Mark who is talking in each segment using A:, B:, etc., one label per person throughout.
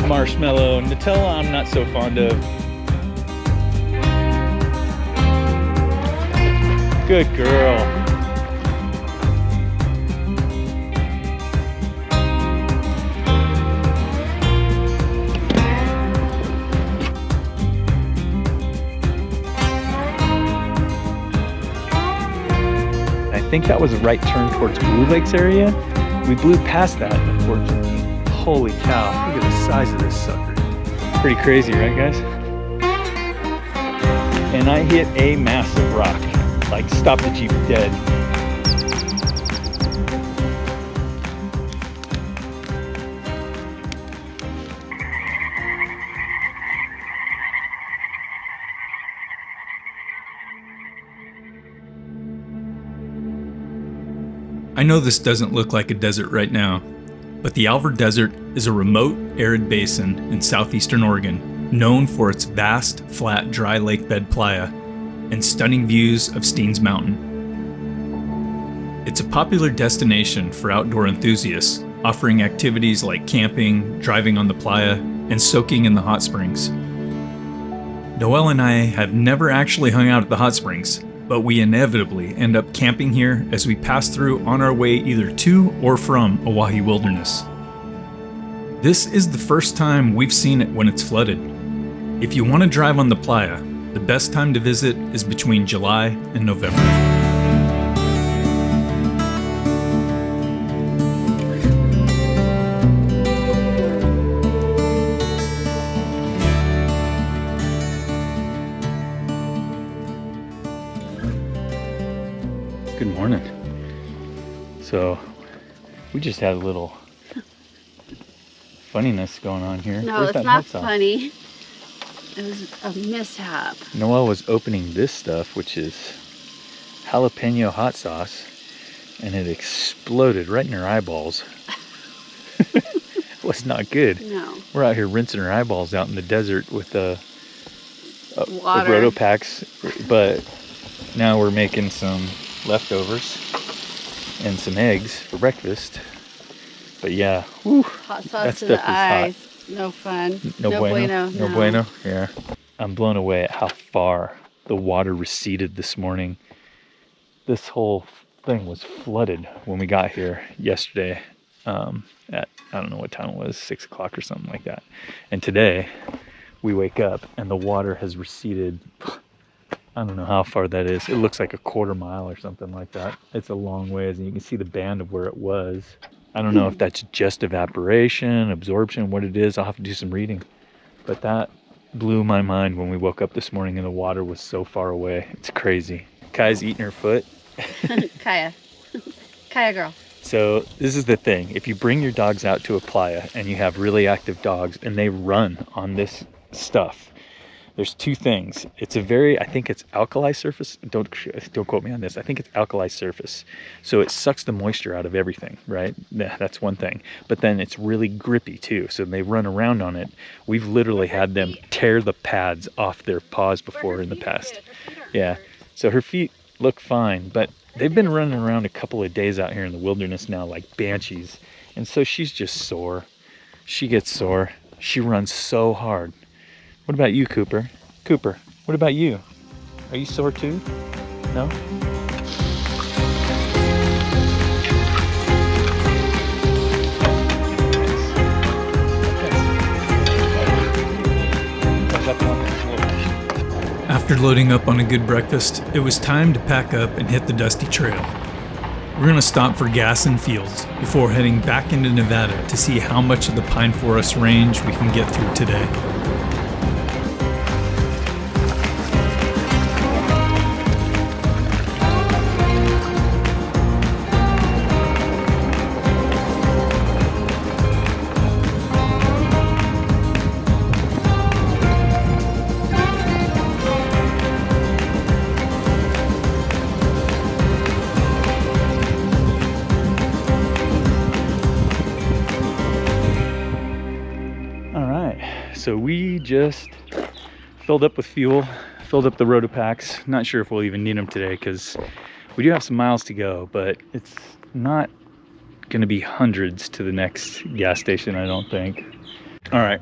A: marshmallow. Nutella I'm not so fond of. Good girl. I think that was a right turn towards Blue Lakes area. We blew past that, unfortunately. Holy cow, look at the size of this sucker. Pretty crazy, right guys? And I hit a massive rock, like stopped the Jeep dead.
B: I know this doesn't look like a desert right now, but the Alvord Desert is a remote, arid basin in southeastern Oregon, known for its vast, flat, dry lake bed playa and stunning views of Steens Mountain. It's a popular destination for outdoor enthusiasts, offering activities like camping, driving on the playa, and soaking in the hot springs. Noelle and I have never actually hung out at the hot springs, but we inevitably end up camping here as we pass through on our way either to or from Oahe Wilderness. This is the first time we've seen it when it's flooded. If you want to drive on the playa, the best time to visit is between July and November.
A: Good morning. So we just had a little funniness going on here.
C: No,
A: Where's
C: it's
A: that
C: not
A: hot sauce?
C: funny. It was a mishap.
A: Noelle was opening this stuff, which is jalapeno hot sauce, and it exploded right in her eyeballs. It was not good.
C: No.
A: We're out here rinsing her eyeballs out in the desert with the
C: Water.
A: roto packs, but now we're making some leftovers and some eggs for breakfast. But yeah, whew,
C: Hot
A: that
C: sauce to
A: stuff is
C: the eyes. No fun.
A: No bueno.
C: No.
A: No bueno. Yeah. I'm blown away at how far the water receded this morning. This whole thing was flooded when we got here yesterday at, I don't know what time it was, 6 o'clock or something like that. And today we wake up and the water has receded. I don't know how far that is. It looks like a quarter mile or something like that. It's a long ways, and you can see the band of where it was. I don't know if that's just evaporation, absorption, what it is. I'll have to do some reading. But that blew my mind when we woke up this morning and the water was so far away. It's crazy. Kai's eating her foot.
C: Kaya. Kaya girl.
A: So this is the thing. If you bring your dogs out to a playa and you have really active dogs and they run on this stuff, there's two things. It's a very, I think it's alkali surface. Don't quote me on this. I think it's alkali surface. So it sucks the moisture out of everything, right? Yeah, that's one thing. But then it's really grippy too. So they run around on it. We've literally had them tear the pads off their paws before in the past. Yeah. So her feet look fine, but they've been running around a couple of days out here in the wilderness now like banshees. And so she's just sore. She gets sore. She runs so hard. What about you, Cooper? Cooper, what about you? Are you sore too? No?
B: After loading up on a good breakfast, it was time to pack up and hit the dusty trail. We're going to stop for gas and fuels before heading back into Nevada to see how much of the pine forest range we can get through today.
A: So we just filled up with fuel, filled up the roto packs. Not sure if we'll even need them today because we do have some miles to go, but it's not going to be hundreds to the next gas station, I don't think. All right.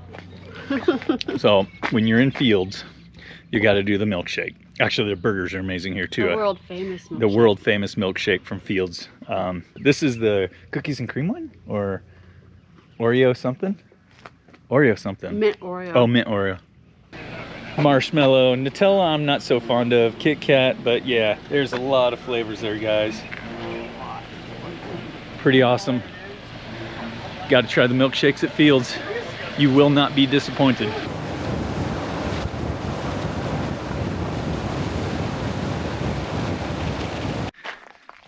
A: So when you're in Fields, you got to do the milkshake. Actually, the burgers are amazing here too.
C: The world famous milkshake.
A: The world famous milkshake from Fields. This is the cookies and cream one, or Oreo something? Oreo something.
C: Mint Oreo.
A: Oh, mint Oreo. Marshmallow, Nutella I'm not so fond of. Kit Kat, but yeah, there's a lot of flavors there, guys. Pretty awesome. Got to try the milkshakes at Fields. You will not be disappointed.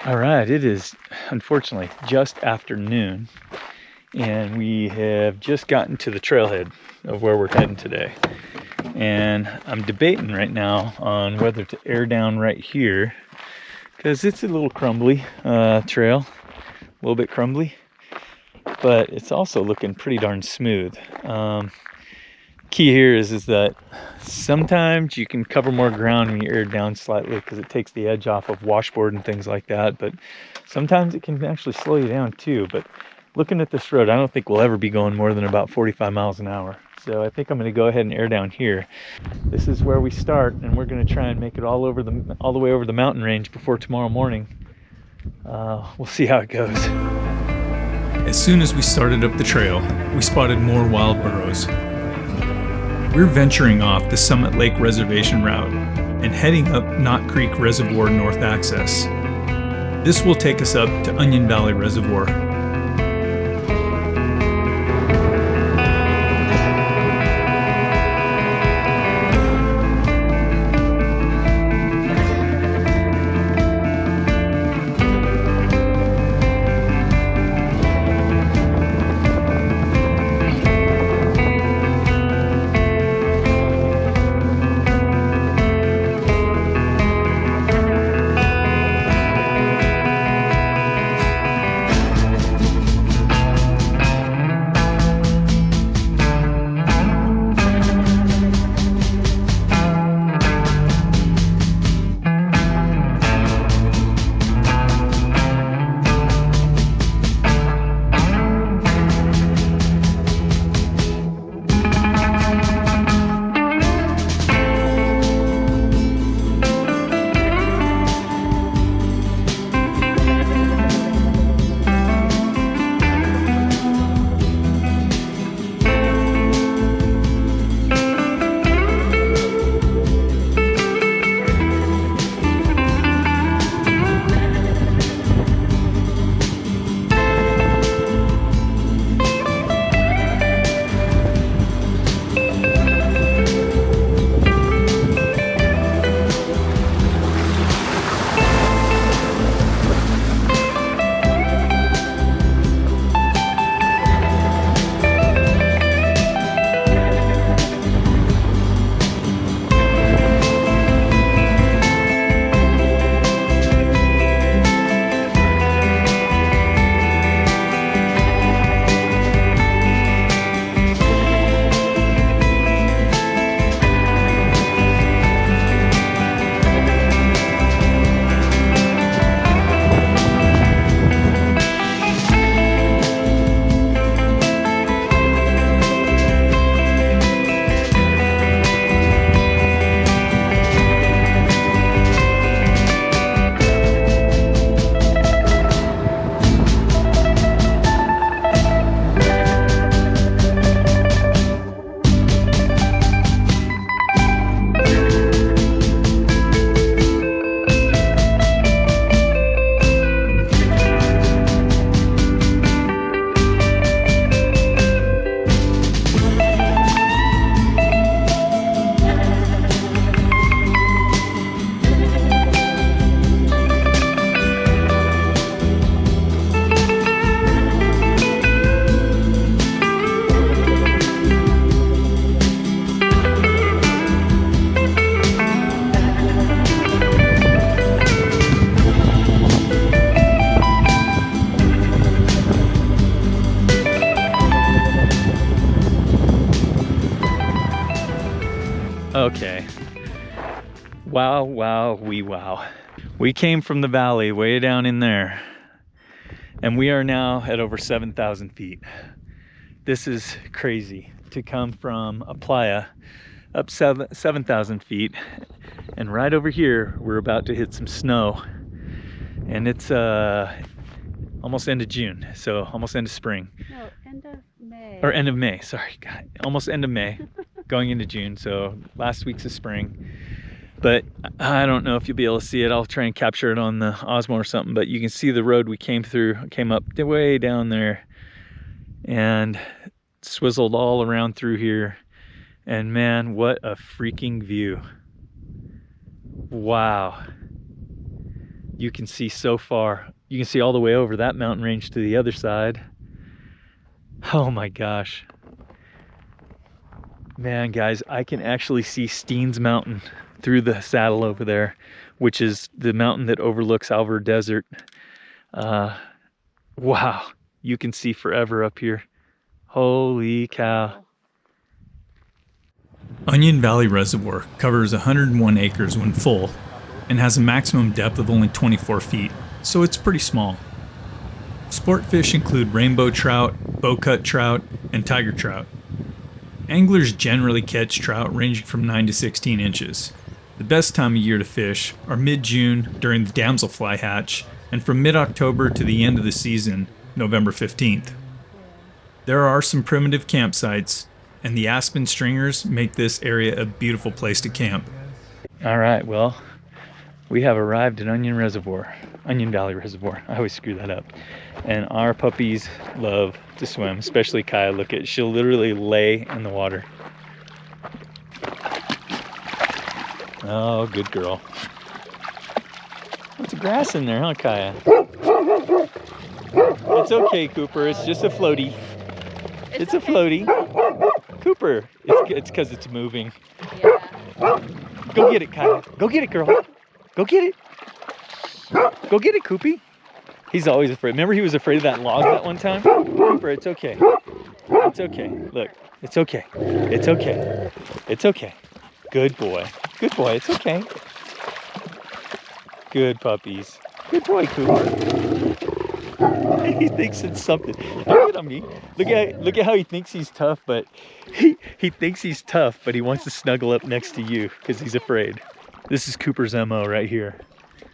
A: All right, it is unfortunately just after noon, and we have just gotten to the trailhead of where we're heading today. And I'm debating right now on whether to air down right here, because it's a little crumbly trail, a little bit crumbly, but it's also looking pretty darn smooth. Key here is that sometimes you can cover more ground when you air down slightly because it takes the edge off of washboard and things like that, but sometimes it can actually slow you down too. But looking at this road, I don't think we'll ever be going more than about 45 miles an hour. So I think I'm going to go ahead and air down here. This is where we start, and we're going to try and make it all the way over the mountain range before tomorrow morning. We'll see how it goes.
B: As soon as we started up the trail, we spotted more wild burros. We're venturing off the Summit Lake Reservation route and heading up Knott Creek Reservoir North Access. This will take us up to Onion Valley Reservoir.
A: Okay. Wow, wow, wow. We came from the valley way down in there, and we are now at over 7,000 feet. This is crazy. to come from a playa up 7,000 feet, and right over here we're about to hit some snow, and it's almost end of June, so almost end of spring.
C: No, end of May.
A: Or end of May, sorry, God, almost end of May, going into June, so last week's of spring. But I don't know if you'll be able to see it. I'll try and capture it on the Osmo or something, but you can see the road we came through, came up way down there and swizzled all around through here. And man, what a freaking view. Wow. You can see so far. You can see all the way over that mountain range to the other side. Oh my gosh. Man, guys, I can actually see Steens Mountain through the saddle over there, which is the mountain that overlooks Alvord Desert. Wow, you can see forever up here. Holy cow.
B: Onion Valley Reservoir covers 101 acres when full and has a maximum depth of only 24 feet, so it's pretty small. Sport fish include rainbow trout, bowcut trout, and tiger trout. Anglers generally catch trout ranging from 9 to 16 inches. The best time of year to fish are mid-June during the damselfly hatch, and from mid-October to the end of the season, November 15th. There are some primitive campsites, and the aspen stringers make this area a beautiful place to camp.
A: All right, well, we have arrived at Onion Valley Reservoir. I always screw that up. And our puppies love to swim, especially Kaya. Look at, she'll literally lay in the water. Oh, good girl. What's the grass in there, huh, Kaya? It's okay, Cooper. It's just a floaty. It's a floaty. Cooper. It's because it's moving.
C: Yeah.
A: Go get it, Kaya. Go get it, girl. Go get it. Go get it, Koopy. He's always afraid. Remember he was afraid of that log that one time? Cooper, it's okay. It's okay. Look, it's okay. It's okay. It's okay. Good boy. Good boy. It's okay. Good puppies. Good boy, Cooper. He thinks it's something. Look at me. Look at how he thinks he's tough, but he thinks he's tough, but he wants to snuggle up next to you because he's afraid. This is Cooper's MO right here.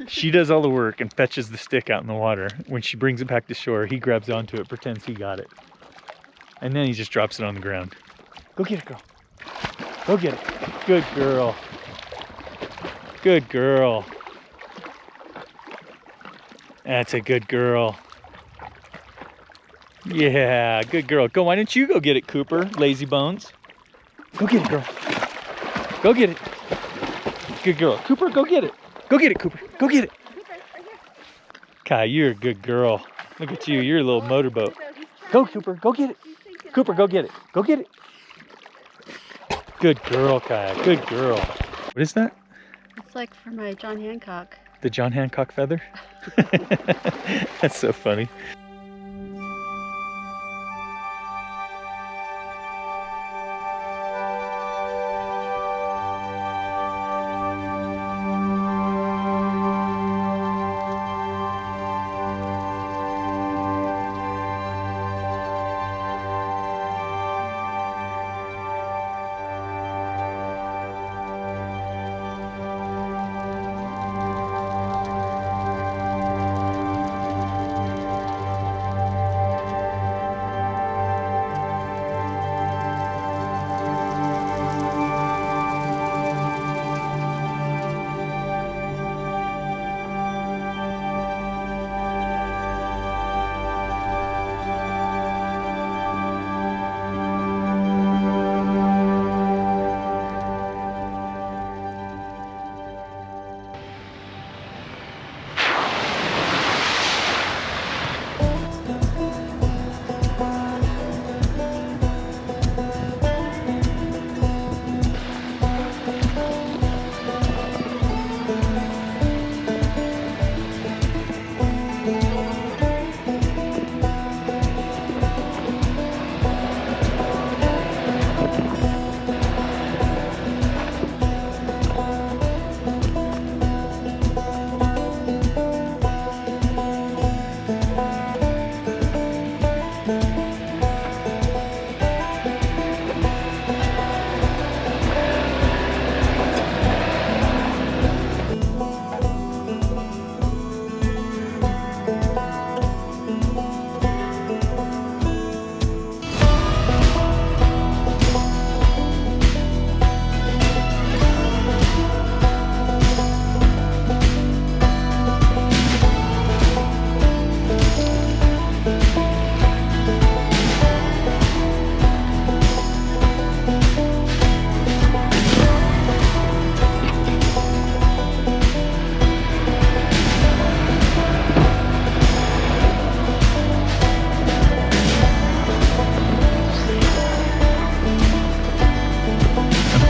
A: She does all the work and fetches the stick out in the water. When she brings it back to shore, he grabs onto it, pretends he got it. And then he just drops it on the ground. Go get it, girl. Go get it. Good girl. Good girl. That's a good girl. Yeah, good girl. Go, why don't you go get it, Cooper? Lazy bones. Go get it, girl. Go get it. Good girl. Cooper, go get it. Go get it, Cooper. Go get it. Kai, you're a good girl. Look at you. You're a little motorboat. Go, Cooper. Go get it. Cooper, go get it. Go get it. Good girl, Kai. Good girl. What is that?
C: It's like for my John Hancock.
A: The John Hancock feather? That's so funny.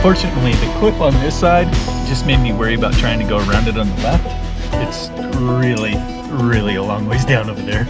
A: Unfortunately, the cliff on this side just made me worry about trying to go around it on the left. It's really, really a long ways down over there.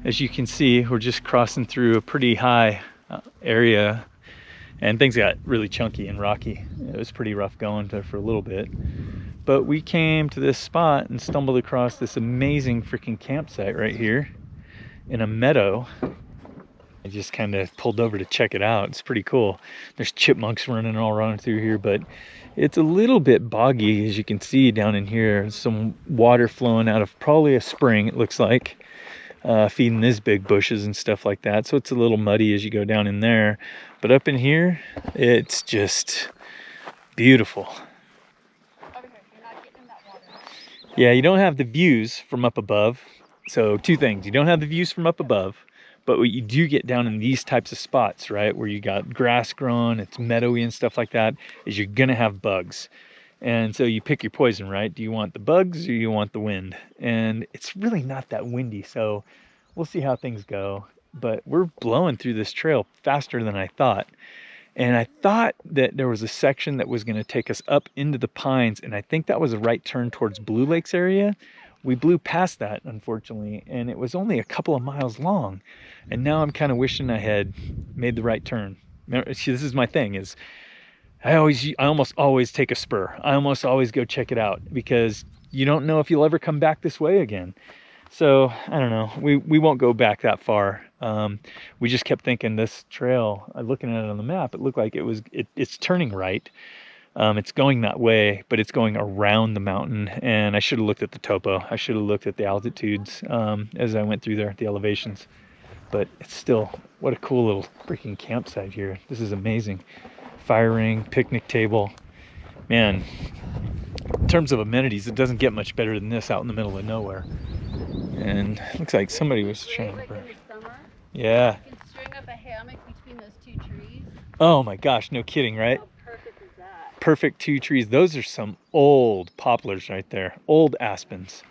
A: As you can see, we're just crossing through a pretty high area, and things got really chunky and rocky. It was pretty rough going for a little bit, but we came to this spot and stumbled across this amazing freaking campsite right here in a meadow. I just kind of pulled over to check it out. It's pretty cool. There's chipmunks running through here, but it's a little bit boggy, as you can see down in here. There's some water flowing out of probably a spring, it looks like. Feeding these big bushes and stuff like that, so it's a little muddy as you go down in there, but up in here it's just beautiful.
C: Over here, you're not getting in that water.
A: Yeah, you don't have the views from up above. So two things: you don't have the views from up above, but what you do get down in these types of spots, right, where you got grass growing, it's meadowy and stuff like that, is you're gonna have bugs. And so you pick your poison, right? Do you want the bugs or you want the wind? And it's really not that windy, so we'll see how things go. But we're blowing through this trail faster than I thought. And I thought that there was a section that was going to take us up into the pines, and I think that was a right turn towards Blue Lakes area. We blew past that, unfortunately, and it was only a couple of miles long. And now I'm kind of wishing I had made the right turn. See, this is my thing, is I almost always take a spur. I almost always go check it out, because you don't know if you'll ever come back this way again. So I don't know, we won't go back that far. We just kept thinking this trail, looking at it on the map, it looked like it's turning right. It's going that way, but it's going around the mountain, and I should have looked at the topo. I should have looked at the altitudes as I went through there, the elevations. But it's still, what a cool little freaking campsite here. This is amazing. Fire ring, picnic table. Man, in terms of amenities, it doesn't get much better than this out in the middle of nowhere. And it looks like somebody was trying to burn. Yeah.
C: You can string up a hammock between those two trees.
A: Oh my gosh, no kidding, right?
C: How perfect is that?
A: Perfect two trees. Those are some old poplars right there. Old aspens.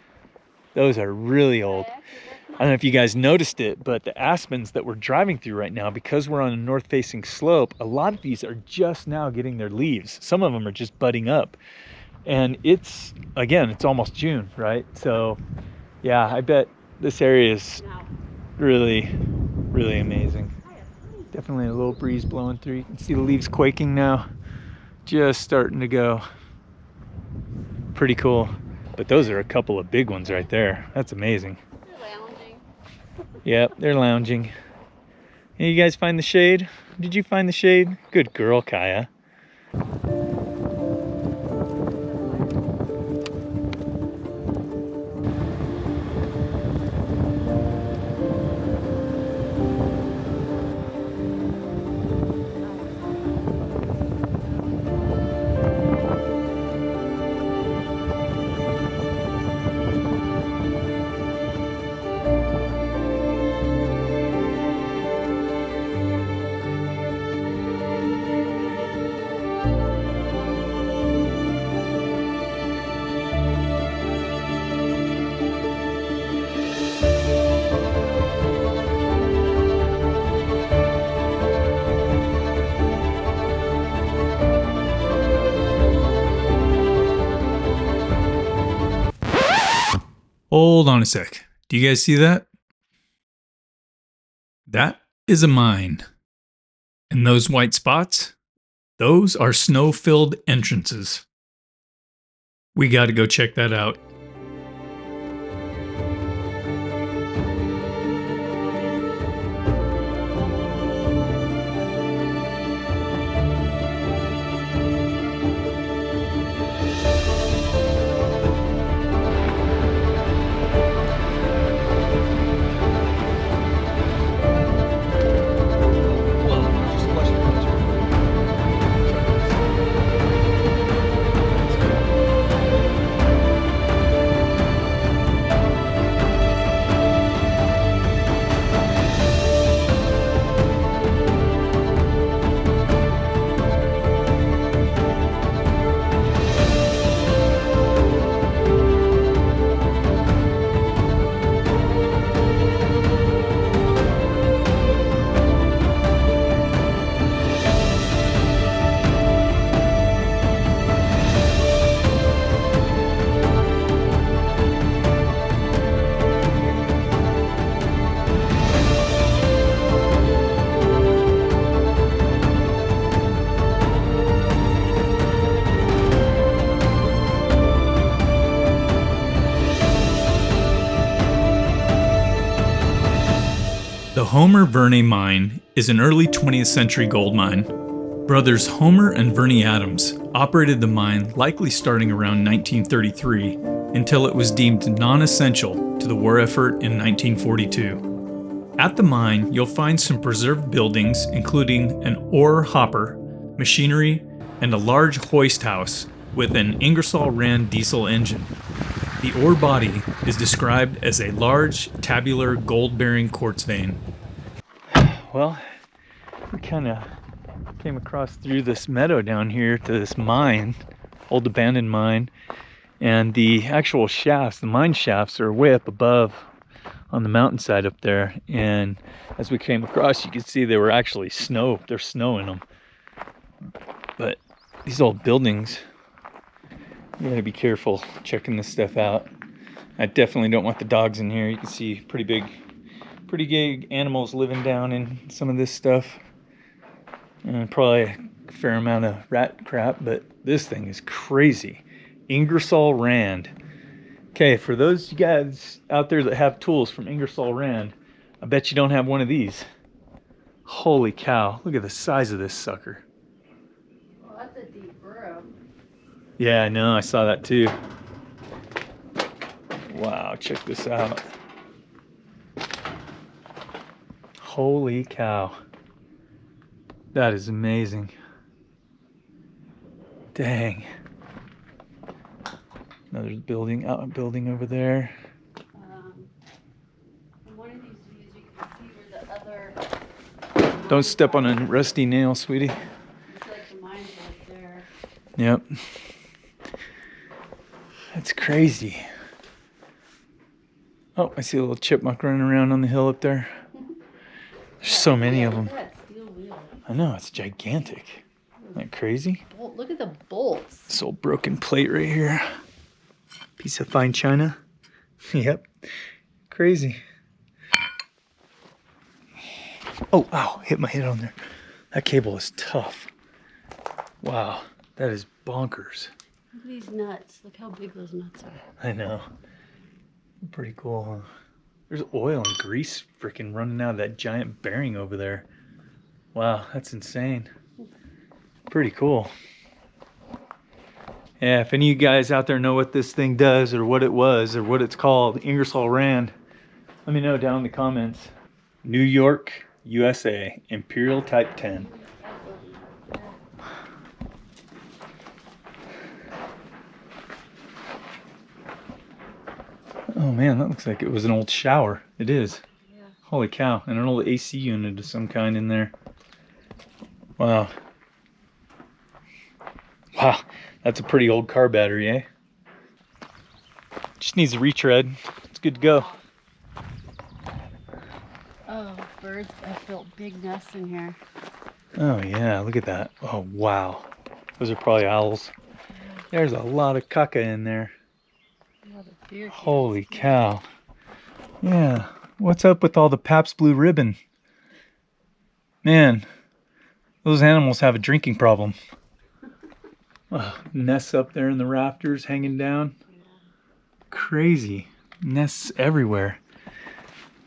A: Those are really old. I don't know if you guys noticed it, but the aspens that we're driving through right now, because we're on a north-facing slope, a lot of these are just now getting their leaves. Some of them are just budding up. And it's, again, it's almost June, right? So, yeah, I bet this area is really, really amazing. Definitely a little breeze blowing through. You can see the leaves quaking now. Just starting to go. Pretty cool. But those are a couple of big ones right there. That's amazing.
C: They're lounging.
A: Yep, they're lounging. Hey, you guys find the shade? Did you find the shade? Good girl, Kaya.
B: Hold on a sec. Do you guys see that? That is a mine. And those white spots? Those are snow-filled entrances. We gotta go check that out. The Homer Verney Mine is an early 20th century gold mine. Brothers Homer and Verney Adams operated the mine likely starting around 1933 until it was deemed non-essential to the war effort in 1942. At the mine, you'll find some preserved buildings including an ore hopper, machinery, and a large hoist house with an Ingersoll Rand diesel engine. The ore body is described as a large, tabular, gold-bearing quartz vein.
A: Well, we kind of came across through this meadow down here to this mine, old abandoned mine, and the actual shafts, the mine shafts, are way up above on the mountainside up there. And as we came across, you could see they were actually snow. There's snow in them. But these old buildings, you gotta be careful checking this stuff out. I definitely don't want the dogs in here. You can see pretty big animals living down in some of this stuff. And probably a fair amount of rat crap, but this thing is crazy. Ingersoll Rand. Okay, for those guys out there that have tools from Ingersoll Rand, I bet you don't have one of these. Holy cow, look at the size of this sucker.
C: Well, that's a deep burrow.
A: Yeah, I know, I saw that too. Wow, check this out. Holy cow. That is amazing. Dang. Another building over there.
C: In one of these views, you can see where the other.
A: Don't step on a rusty nail, sweetie.
C: Looks like the mine's right there.
A: Yep. That's crazy. Oh, I see a little chipmunk running around on the hill up there. There's so many of them.
C: Look at that steel wheel.
A: I know, it's gigantic. Isn't that crazy?
C: Look at the bolts.
A: This old broken plate right here. Piece of fine china. Yep. Crazy. Oh, ow, hit my head on there. That cable is tough. Wow, that is bonkers.
C: Look at these nuts. Look how big those nuts are.
A: I know. Pretty cool, huh? There's oil and grease freaking running out of that giant bearing over there. Wow, that's insane. Pretty cool. Yeah, if any of you guys out there know what this thing does or what it was or what it's called, Ingersoll Rand, let me know down in the comments. New York, USA, Imperial Type 10. Oh man, that looks like it was an old shower. It is.
C: Yeah.
A: Holy cow, and an old AC unit of some kind in there. Wow. Wow, that's a pretty old car battery, eh? Just needs a retread. It's good to go.
C: Oh, birds have built big nests in here.
A: Oh yeah, look at that. Oh wow. Those are probably owls. There's a lot of caca in there. Holy cow. Yeah. What's up with all the Pabst Blue Ribbon? Man, those animals have a drinking problem. Nests up there in the rafters hanging down. Crazy. Nests everywhere.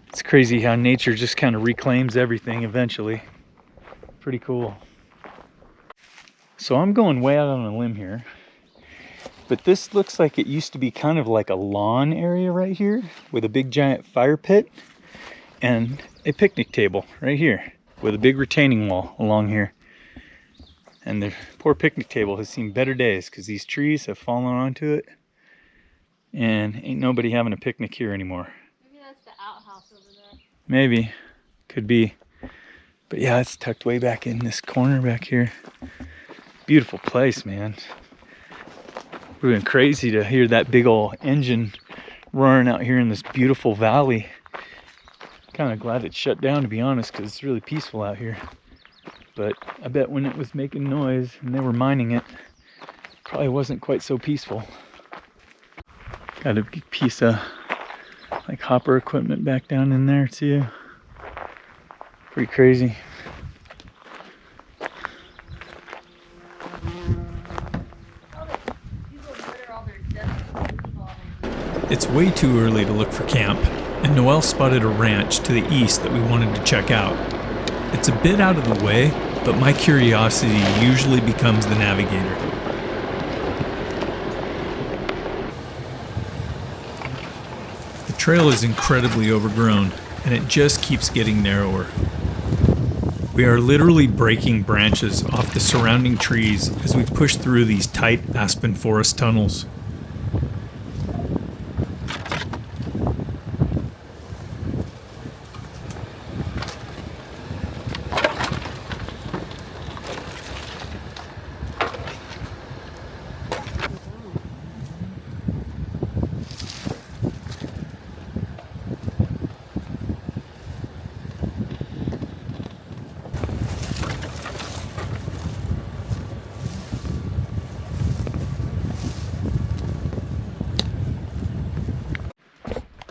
A: It's crazy how nature just kind of reclaims everything eventually. Pretty cool. So I'm going way out on a limb here. But this looks like it used to be kind of like a lawn area right here with a big giant fire pit and a picnic table right here with a big retaining wall along here. And the poor picnic table has seen better days because these trees have fallen onto it and ain't nobody having a picnic here anymore.
C: Maybe that's the outhouse over there.
A: Maybe. Could be. But yeah, it's tucked way back in this corner back here. Beautiful place, man. We've been crazy to hear that big old engine roaring out here in this beautiful valley. Kind of glad it shut down, to be honest, because it's really peaceful out here. But I bet when it was making noise and they were mining it, probably wasn't quite so peaceful. Got a big piece of like hopper equipment back down in there too. Pretty crazy.
B: It's way too early to look for camp, and Noelle spotted a ranch to the east that we wanted to check out. It's a bit out of the way, but my curiosity usually becomes the navigator. The trail is incredibly overgrown, and it just keeps getting narrower. We are literally breaking branches off the surrounding trees as we push through these tight aspen forest tunnels.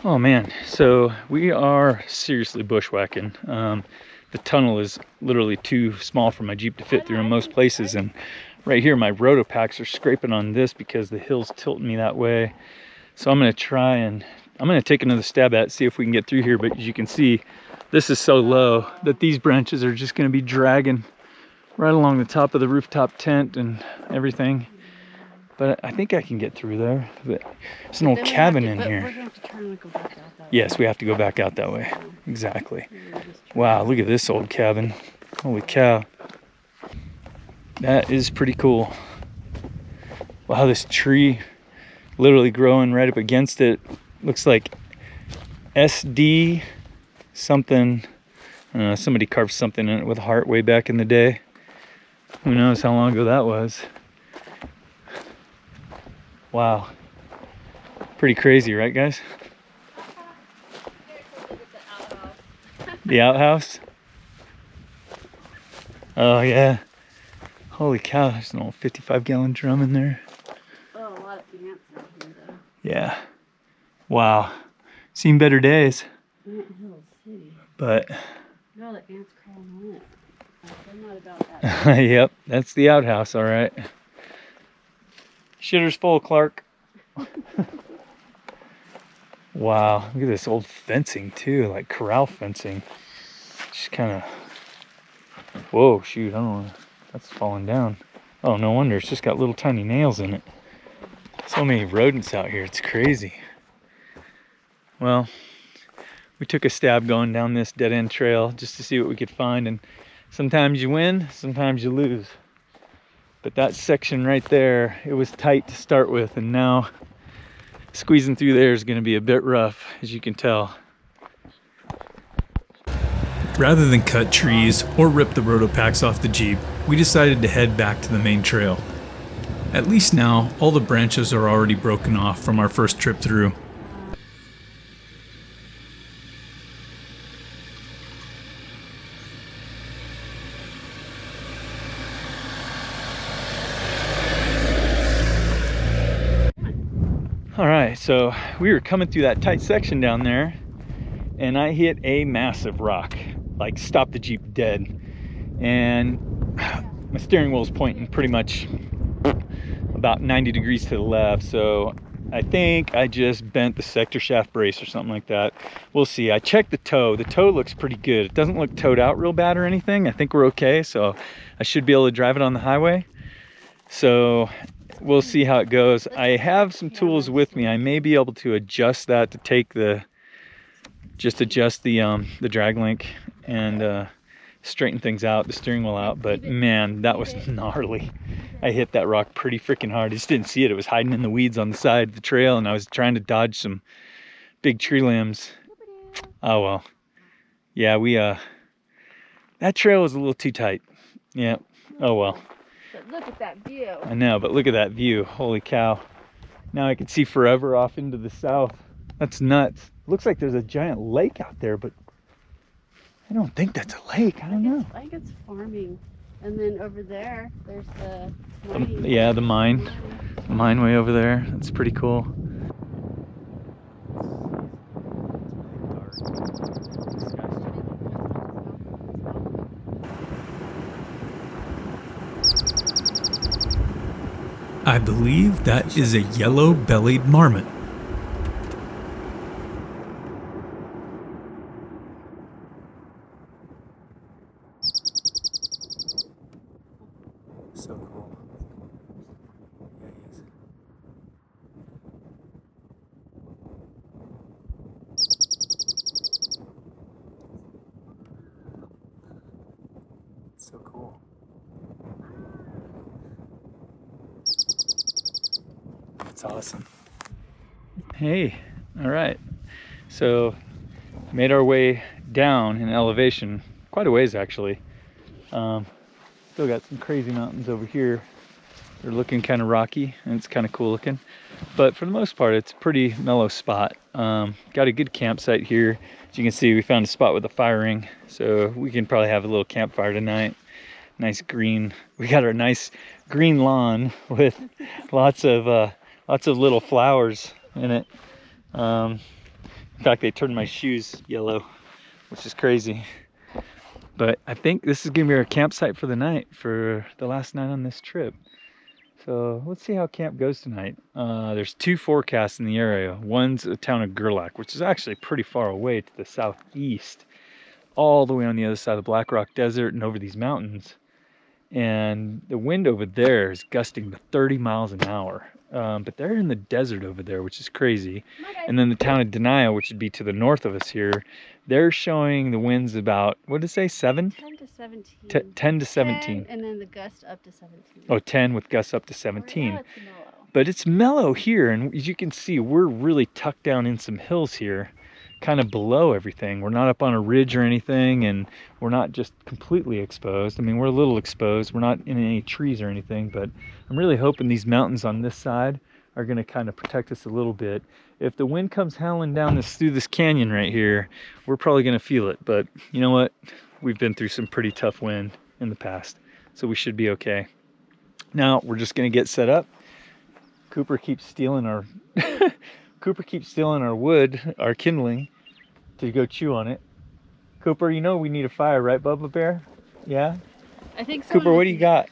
A: Oh man, so we are seriously bushwhacking. The tunnel is literally too small for my Jeep to fit through in most places, and right here my roto packs are scraping on this because the hill's tilting me that way. So I'm gonna try and I'm gonna take another stab at it, see if we can get through here. But as you can see, this is so low that these branches are just gonna be dragging right along the top of the rooftop tent and everything. But I think I can get through there. But there's an old cabin in here.
C: We're gonna have to turn and go back out that way.
A: Yes, we have to go back out that way. Exactly. Wow, look at this old cabin. Holy cow. That is pretty cool. Wow, this tree literally growing right up against it. Looks like SD something. I don't know, somebody carved something in it with a heart way back in the day. Who knows how long ago that was. Wow. Pretty crazy, right guys? The outhouse? Oh yeah. Holy cow, there's an old 55-gallon drum in there.
C: Oh, a lot of ants out here though.
A: Yeah. Wow. Seen better days.
C: Ant Hill City.
A: But
C: No, the ants crawling on it. I'm not about that.
A: yep, that's the outhouse, all right. Shitter's full, Clark. Wow, look at this old fencing too, like corral fencing. Just kind of, whoa, shoot, I don't know, that's falling down. Oh, no wonder, it's just got little tiny nails in it. So many rodents out here, it's crazy. Well, We took a stab going down this dead-end trail just to see what we could find, and sometimes you win, sometimes you lose. But that section right there, it was tight to start with, and now squeezing through there is going to be a bit rough, as you can tell.
B: Rather than cut trees or rip the roto packs off the Jeep, we decided to head back to the main trail. At least now, all the branches are already broken off from our first trip through.
A: All right, so we were coming through that tight section down there, and I hit a massive rock, like stopped the Jeep dead. And my steering wheel's pointing pretty much about 90 degrees to the left, so I think I just bent the sector shaft brace or something like that. We'll see. I checked the toe. The toe looks pretty good. It doesn't look towed out real bad or anything. I think we're okay, so I should be able to drive it on the highway. So we'll see how it goes. I have some tools with me. I may be able to adjust that to take the, just adjust the drag link and straighten things out, the steering wheel out. But man, that was gnarly. I hit that rock pretty freaking hard. I just didn't see it. It was hiding in the weeds on the side of the trail, and I was trying to dodge some big tree limbs. Oh well. Yeah, that trail was a little too tight. Yeah. Oh well.
C: But look at that view.
A: I know, but look at that view. Holy cow. Now I can see forever off into the south. That's nuts. Looks like there's a giant lake out there, but I don't think that's a lake. I don't know.
C: I think it's farming. And then over there, there's the mine.
A: Yeah, the mine. The mine way over there. That's pretty cool.
B: I believe that is a yellow-bellied marmot.
A: So cool. Yeah, he is. So cool. That's awesome. Hey, all right. So made our way down in elevation, quite a ways actually. Still got some crazy mountains over here. They're looking kind of rocky, and it's kind of cool looking. But for the most part, it's a pretty mellow spot. Got a good campsite here. As you can see, we found a spot with a fire ring, so we can probably have a little campfire tonight. Nice green. We got our nice green lawn with lots of little flowers in it. In fact, they turned my shoes yellow, which is crazy. But I think this is gonna be our campsite for the night, for the last night on this trip. So let's see how camp goes tonight. There's two forecasts in the area. One's a town of Gerlach, which is actually pretty far away to the southeast, all the way on the other side of the Black Rock Desert and over these mountains. And the wind over there is gusting to 30 miles an hour. But they're in the desert over there, which is crazy. And then the town of Denaya, which would be to the north of us here, they're showing the winds about, what did it say, 7?
C: 10 to 17.
A: 10 to 17.
C: 10, and then the gust up to 17.
A: Oh, 10 with gusts up to 17.
C: Right now it's mellow.
A: But it's mellow here, and as you can see, we're really tucked down in some hills here, kind of below everything. We're not up on a ridge or anything, and we're not just completely exposed. I mean, we're a little exposed. We're not in any trees or anything, but I'm really hoping these mountains on this side are going to kind of protect us a little bit. If the wind comes howling down through this canyon right here, we're probably going to feel it. But you know what? We've been through some pretty tough wind in the past, so we should be okay. Now we're just going to get set up. Cooper keeps stealing our wood, our kindling, to go chew on it. Cooper, you know we need a fire, right, Bubba Bear? Yeah?
C: I think
A: Cooper, what do you got?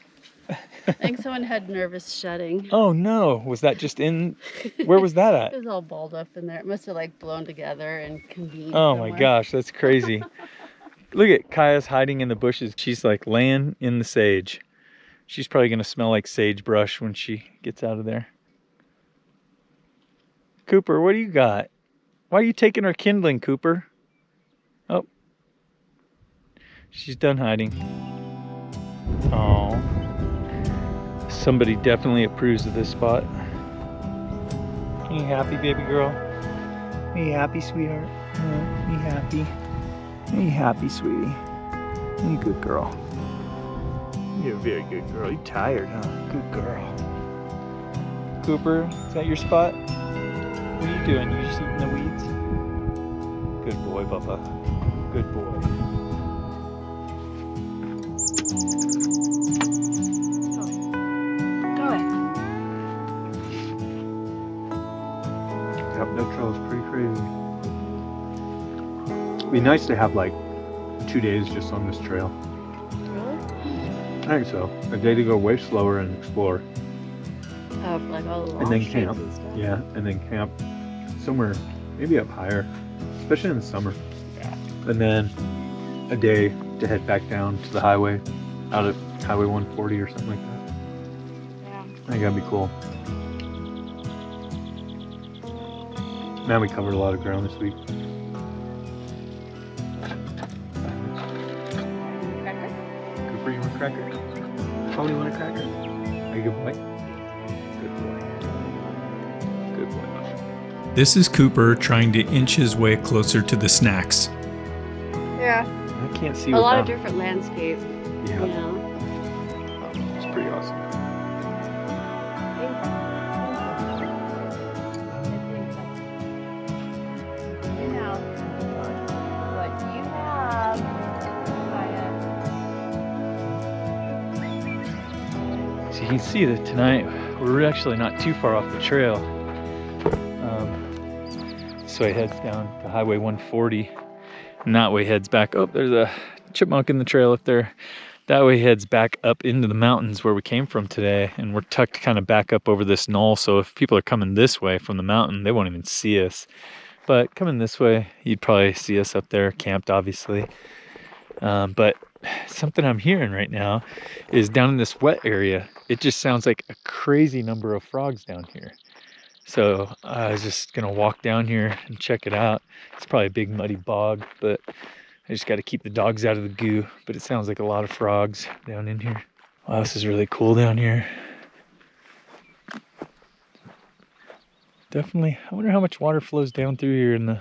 C: I think someone had nervous shedding.
A: Oh no, was that just in, where was that at?
C: It was all balled up in there. It must have like blown together and convened
A: Oh
C: somewhere.
A: my gosh, that's crazy. Look at Kaya's hiding in the bushes. She's like laying in the sage. She's probably gonna smell like sagebrush when she gets out of there. Cooper, what do you got? Why are you taking our kindling, Cooper? She's done hiding. Oh. Somebody definitely approves of this spot. Are you happy, baby girl? Are you happy, sweetheart? Are you happy? Are you happy, sweetie? You're a good girl. You're a very good girl. You're tired, huh? Good girl. Cooper, is that your spot? What are you doing? You just eating the weeds? Good boy, Bubba. Good boy.
C: Go ahead.
D: Yep, that trail is pretty crazy. It'd be nice to have like 2 days just on this trail.
C: Really?
D: I think so. A day to go way slower and explore.
C: Oh, for like all the long
D: And then
C: streets
D: camp.
C: and stuff.
D: Yeah, and then camp somewhere, maybe up higher, especially in the summer.
C: Yeah.
D: And then a day to head back down to the highway, out at Highway 140 or something like that.
C: Yeah.
D: I think that'd be cool. Man, we covered a lot of ground this week.
C: Cracker?
D: Cooper, you want a cracker? Tony, you want a cracker? Are you a good boy? Good boy. Good boy.
B: This is Cooper trying to inch his way closer to the snacks.
C: Yeah.
D: I can't see
C: A
D: what
C: lot
D: that-
C: of different landscape,
D: Yeah,
C: you know.
D: it's pretty awesome.
C: You know what you have, Maya.
A: So you can see that tonight we're actually not too far off the trail. So he heads down the Highway 140, and that way heads back. Oh, there's a chipmunk in the trail up there. That way heads back up into the mountains where we came from today, and we're tucked kind of back up over this knoll. So if people are coming this way from the mountain, they won't even see us. But coming this way, you'd probably see us up there, camped obviously. But something I'm hearing right now is down in this wet area, it just sounds like a crazy number of frogs down here. So I was just gonna walk down here and check it out. It's probably a big muddy bog, but I just got to keep the dogs out of the goo. But it sounds like a lot of frogs down in here. Wow, this is really cool down here. Definitely, I wonder how much water flows down through here in the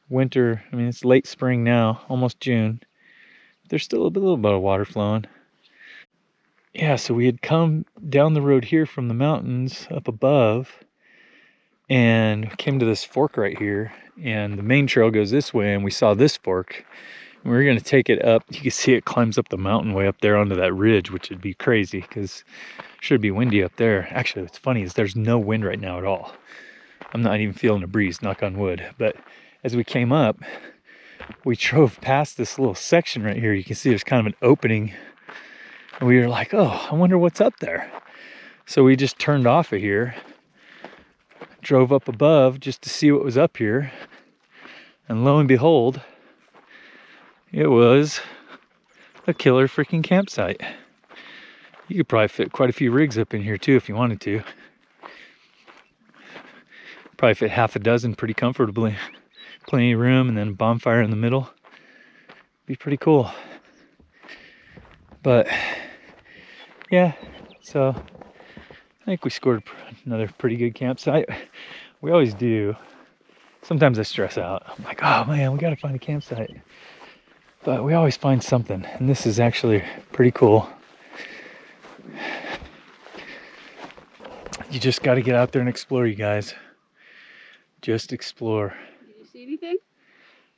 A: winter. I mean, it's late spring now, almost June. There's still a little bit of water flowing. Yeah, so we had come down the road here from the mountains up above and came to this fork right here, and the main trail goes this way, and we saw this fork, and we were going to take it up. You can see it climbs up the mountain way up there onto that ridge, which would be crazy because it should be windy up there. Actually, what's funny is there's no wind right now at all. I'm not even feeling a breeze, knock on wood. But as we came up, we drove past this little section right here. You can see there's kind of an opening, and we were like, oh, I wonder what's up there. So we just turned off of here, drove up above just to see what was up here, and lo and behold, it was a killer freaking campsite. You could probably fit quite a few rigs up in here too if you wanted to. Probably fit half a dozen pretty comfortably. Plenty of room, and then a bonfire in the middle. Be pretty cool. But yeah, so I think we scored another pretty good campsite. We always do. Sometimes I stress out. I'm like, oh man, we gotta find a campsite. But we always find something, and this is actually pretty cool. You just gotta get out there and explore, you guys. Just explore.
C: Did you see anything?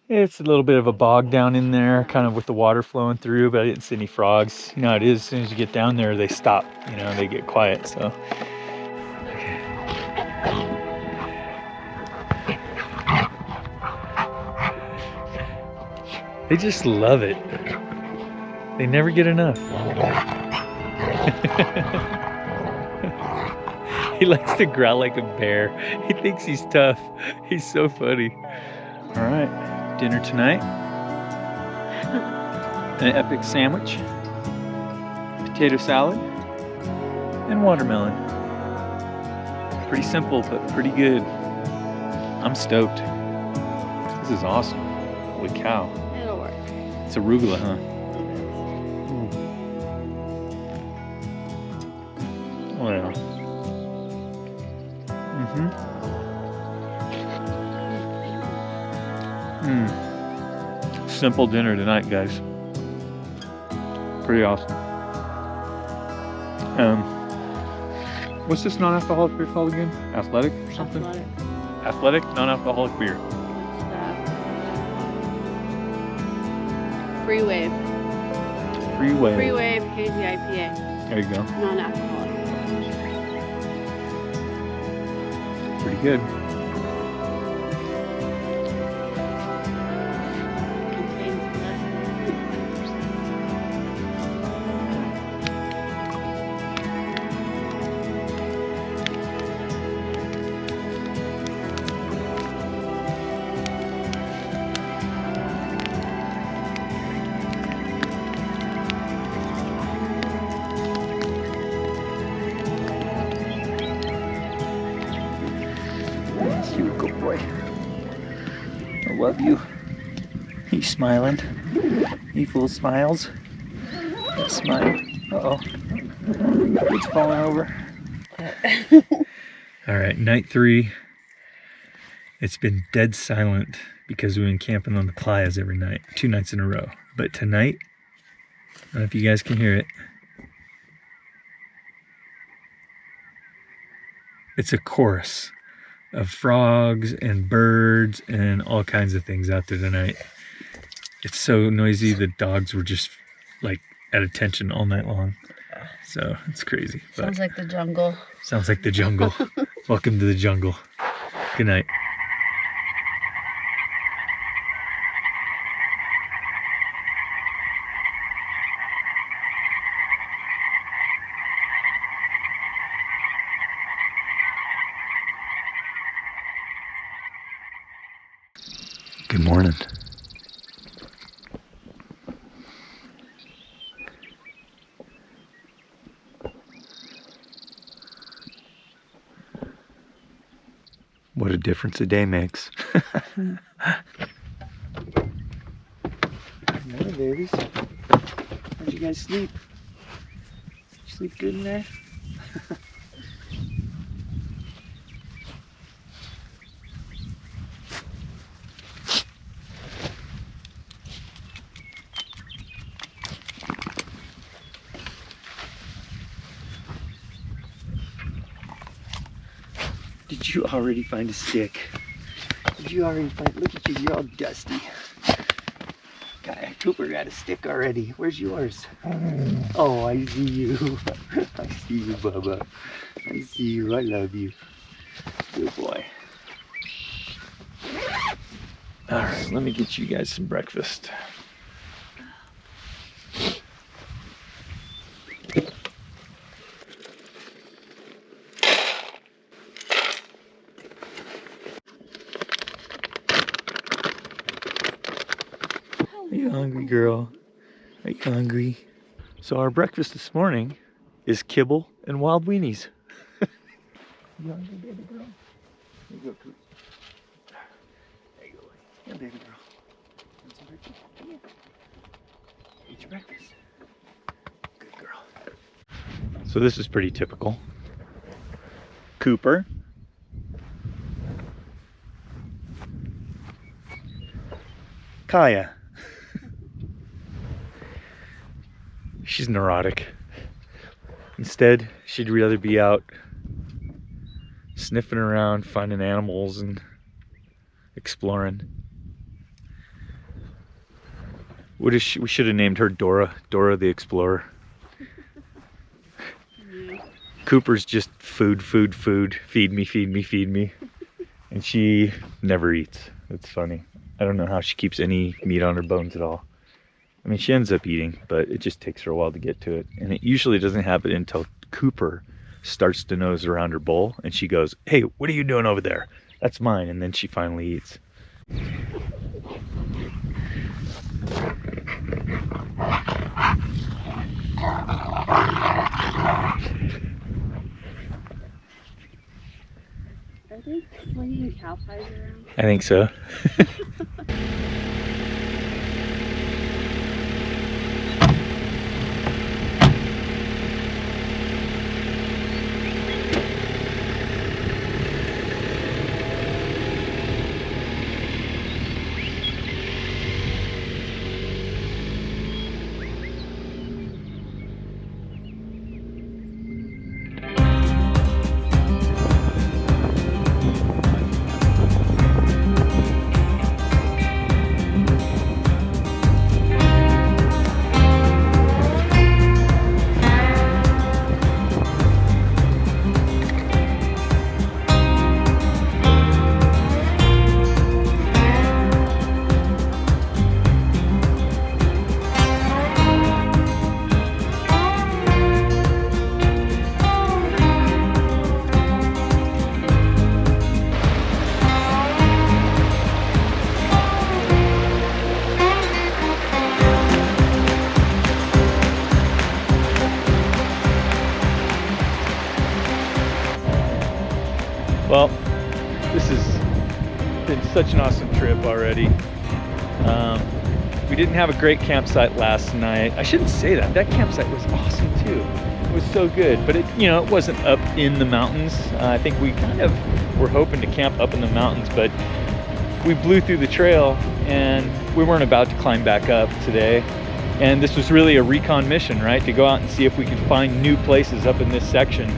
A: It's a little bit of a bog down in there, kind of with the water flowing through, but I didn't see any frogs. You know how it is, as soon as you get down there, they stop, you know, they get quiet, so. They just love it. They never get enough. He likes to growl like a bear. He thinks he's tough. He's so funny. All right, dinner tonight. An epic sandwich, potato salad, and watermelon. Pretty simple, but pretty good. I'm stoked. This is awesome. Holy cow.
C: It'll work.
A: It's arugula, huh? simple dinner tonight, guys. Pretty awesome. What's this non-alcoholic beer called again? Athletic or something? Athletic non-alcoholic beer.
C: Free Wave.
A: Free Wave.
C: Free Wave hazy IPA.
A: There you go.
C: Non-alcoholic.
A: Pretty good.
C: Contains less than
A: 5%. You good boy. I love you. He's smiling. He full smiles. Smile. Uh-oh. It's falling over. All right, night 3. It's been dead silent because we've been camping on the playas every night, 2 nights in a row. But tonight, I don't know if you guys can hear it. It's a chorus of frogs and birds and all kinds of things out there tonight. It's so noisy, the dogs were just like at attention all night long. So it's crazy.
C: Sounds like the jungle.
A: Sounds like the jungle. Welcome to the jungle. Good night. Good morning. What a difference a day makes.
D: Morning, babies. How'd you guys sleep? Sleep good in there? Did you already find a stick? Did you already find, look at you, you're all dusty. Cooper got a stick already. Where's yours? Oh, I see you. I see you, Bubba. I see you, I love you. Good boy.
A: All right, let me get you guys some breakfast. Are you hungry, girl? Are you hungry? So our breakfast this morning is kibble and wild weenies. You hungry, baby girl? There you go, Coop. There you go. Yeah, baby girl. Want some breakfast? Come here. Eat your breakfast. Good girl. So this is pretty typical. Cooper. Kaya. She's neurotic. Instead, she'd rather be out sniffing around, finding animals and exploring. We should have named her Dora. Dora the Explorer.
C: Yeah.
A: Cooper's just food, food, food. Feed me, feed me, feed me. And she never eats. It's funny. I don't know how she keeps any meat on her bones at all. I mean, she ends up eating, but it just takes her a while to get to it. And it usually doesn't happen until Cooper starts to nose around her bowl and she goes, "Hey, what are you doing over there? That's mine." And then she finally eats.
C: Are they flinging cow pies around?
A: I think so. Well, this has been such an awesome trip already. We didn't have a great campsite last night. I shouldn't say that. That campsite was awesome too. It was so good, but it, you know, it wasn't up in the mountains. I think we kind of were hoping to camp up in the mountains, but we blew through the trail and we weren't about to climb back up today. And this was really a recon mission, right? To go out and see if we could find new places up in this section.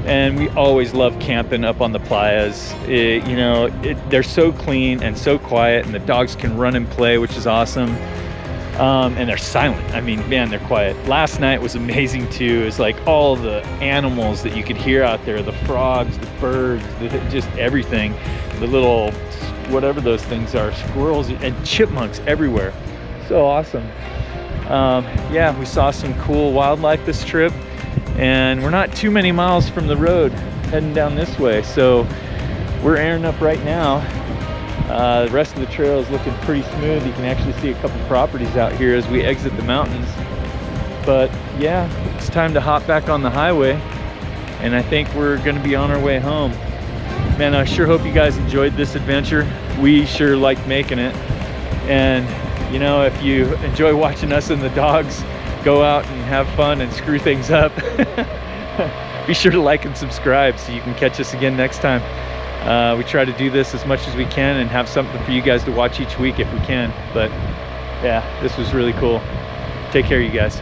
A: And we always love camping up on the playas. You know, they're so clean and so quiet, and the dogs can run and play, which is awesome. And they're silent. I mean, man, they're quiet. Last night was amazing too. It's like all the animals that you could hear out there, the frogs, the birds, just everything. The little, whatever those things are, squirrels and chipmunks everywhere. So awesome. Yeah, we saw some cool wildlife this trip, and we're not too many miles from the road heading down this way. So we're airing up right now. The rest of the trail is looking pretty smooth. You can actually see a couple properties out here as we exit the mountains. But yeah, it's time to hop back on the highway, and I think we're gonna be on our way home. Man, I sure hope you guys enjoyed this adventure. We sure liked making it. And you know, if you enjoy watching us and the dogs go out and have fun and screw things up, be sure to like and subscribe so you can catch us again next time. We try to do this as much as we can and have something for you guys to watch each week if we can. But yeah, this was really cool. Take care, you guys.